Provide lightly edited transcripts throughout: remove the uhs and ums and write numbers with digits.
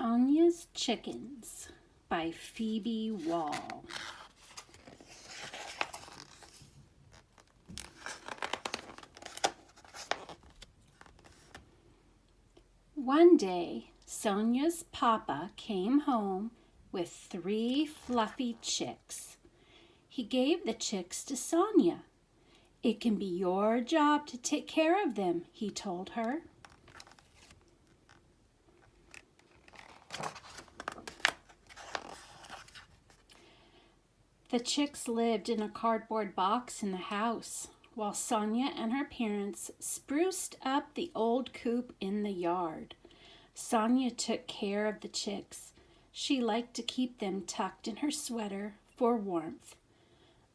Sonya's Chickens by Phoebe Wahl. One day, Sonya's papa came home with 3 fluffy chicks. He gave the chicks to Sonya. "It can be your job to take care of them," he told her. The chicks lived in a cardboard box in the house, while Sonya and her parents spruced up the old coop in the yard. Sonya took care of the chicks. She liked to keep them tucked in her sweater for warmth.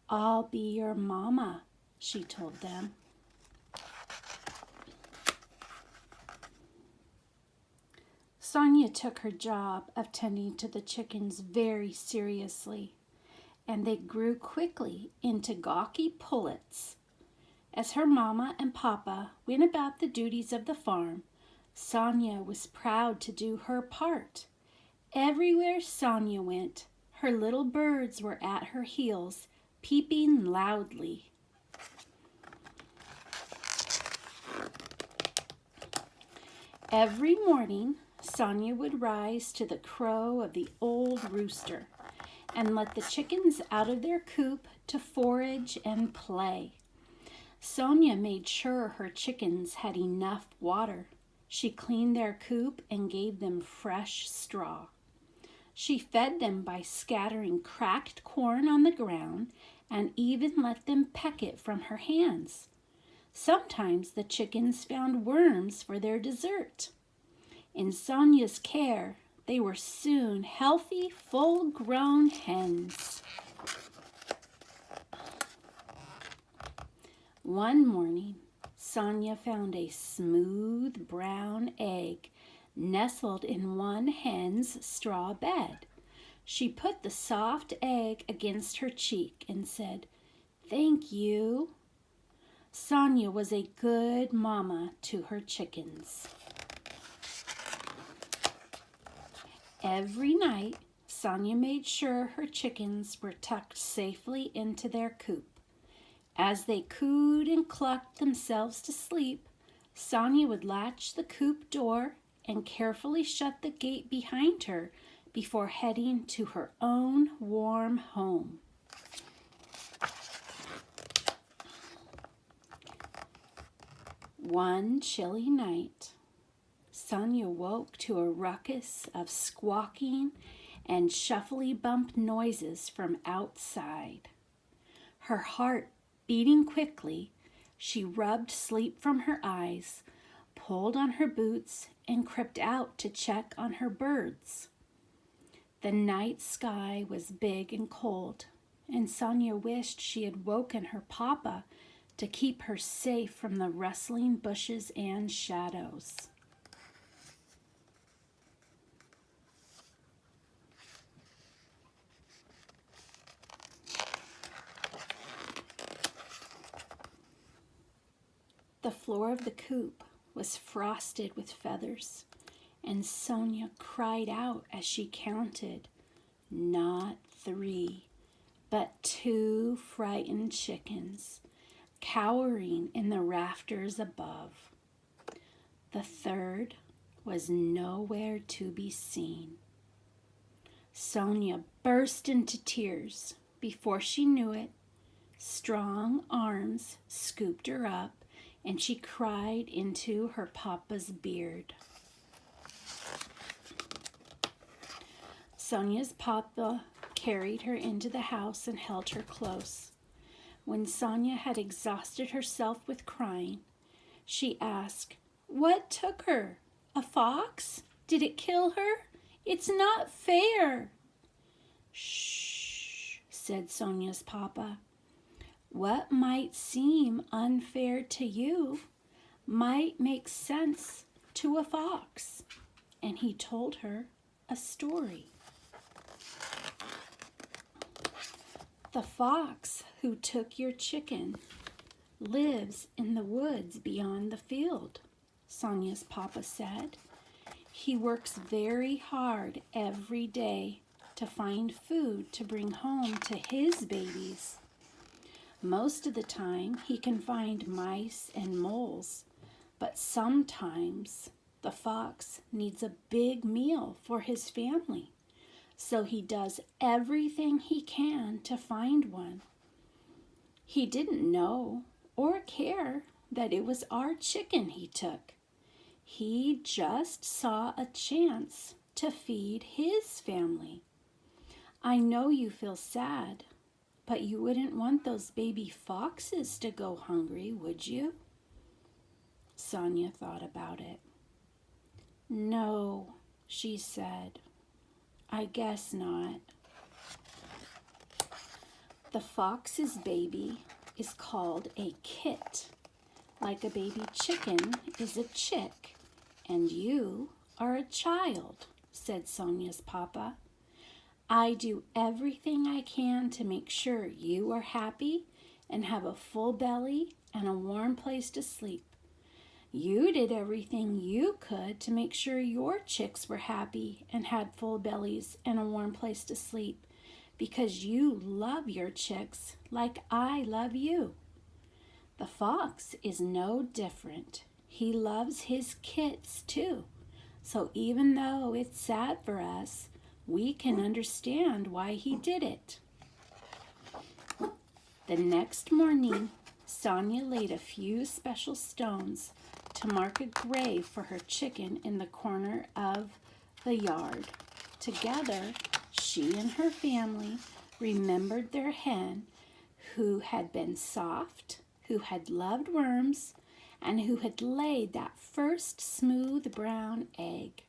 "I'll be your mama," she told them. Sonya took her job of tending to the chickens very seriously, and they grew quickly into gawky pullets. As her mama and papa went about the duties of the farm, Sonya was proud to do her part. Everywhere Sonya went, her little birds were at her heels, peeping loudly. Every morning, Sonya would rise to the crow of the old rooster and let the chickens out of their coop to forage and play. Sonya made sure her chickens had enough water. She cleaned their coop and gave them fresh straw. She fed them by scattering cracked corn on the ground and even let them peck it from her hands. Sometimes the chickens found worms for their dessert. In Sonya's care, they were soon healthy, full-grown hens. One morning, Sonya found a smooth brown egg nestled in one hen's straw bed. She put the soft egg against her cheek and said, "Thank you." Sonya was a good mama to her chickens. Every night, Sonya made sure her chickens were tucked safely into their coop. As they cooed and clucked themselves to sleep, Sonya would latch the coop door and carefully shut the gate behind her before heading to her own warm home. One chilly night, Sonya woke to a ruckus of squawking and shuffly bump noises from outside. Her heart beating quickly, she rubbed sleep from her eyes, pulled on her boots, and crept out to check on her birds. The night sky was big and cold, and Sonya wished she had woken her papa to keep her safe from the rustling bushes and shadows. The floor of the coop was frosted with feathers, and Sonya cried out as she counted, not 3, but 2 frightened chickens, cowering in the rafters above. The third was nowhere to be seen. Sonya burst into tears. Before she knew it, strong arms scooped her up, and she cried into her papa's beard. Sonya's papa carried her into the house and held her close. When Sonya had exhausted herself with crying, she asked, "What took her? A fox? Did it kill her? It's not fair." "Shh," said Sonya's papa. "What might seem unfair to you might make sense to a fox." And he told her a story. "The fox who took your chicken lives in the woods beyond the field," Sonya's papa said. He works very hard every day to find food to bring home to his babies. Most of the time, he can find mice and moles, but sometimes the fox needs a big meal for his family, so he does everything he can to find one. He didn't know or care that it was our chicken he took. He just saw a chance to feed his family. I know you feel sad, but you wouldn't want those baby foxes to go hungry, would you? Sonya thought about it. No, she said. I guess not. The fox's baby is called a kit, like a baby chicken is a chick, and you are a child, said Sonya's papa. I do everything I can to make sure you are happy and have a full belly and a warm place to sleep. You did everything you could to make sure your chicks were happy and had full bellies and a warm place to sleep, because you love your chicks like I love you. The fox is no different. He loves his kits too. So even though it's sad for us, we can understand why he did it. The next morning, Sonya laid a few special stones to mark a grave for her chicken in the corner of the yard. Together, she and her family remembered their hen who had been soft, who had loved worms, and who had laid that first smooth brown egg.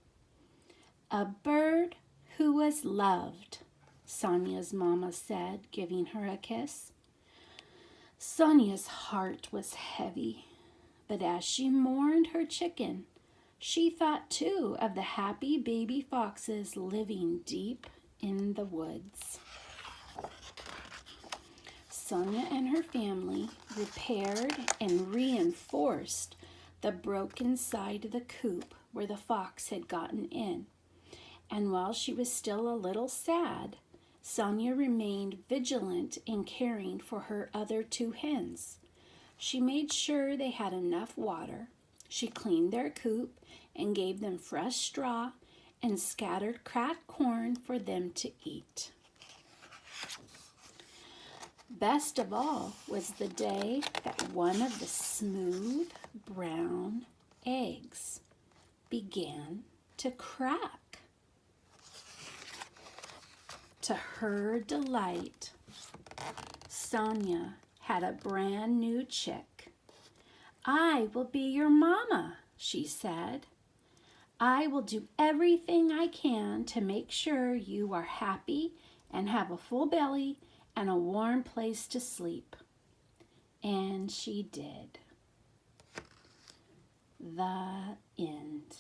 A bird who was loved, Sonya's mama said, giving her a kiss. Sonya's heart was heavy, but as she mourned her chicken, she thought too of the happy baby foxes living deep in the woods. Sonya and her family repaired and reinforced the broken side of the coop where the fox had gotten in. And while she was still a little sad, Sonya remained vigilant in caring for her other two hens. She made sure they had enough water. She cleaned their coop and gave them fresh straw and scattered cracked corn for them to eat. Best of all was the day that one of the smooth brown eggs began to crack. To her delight, Sonya had a brand new chick. I will be your mama, she said. I will do everything I can to make sure you are happy and have a full belly and a warm place to sleep. And she did. The end.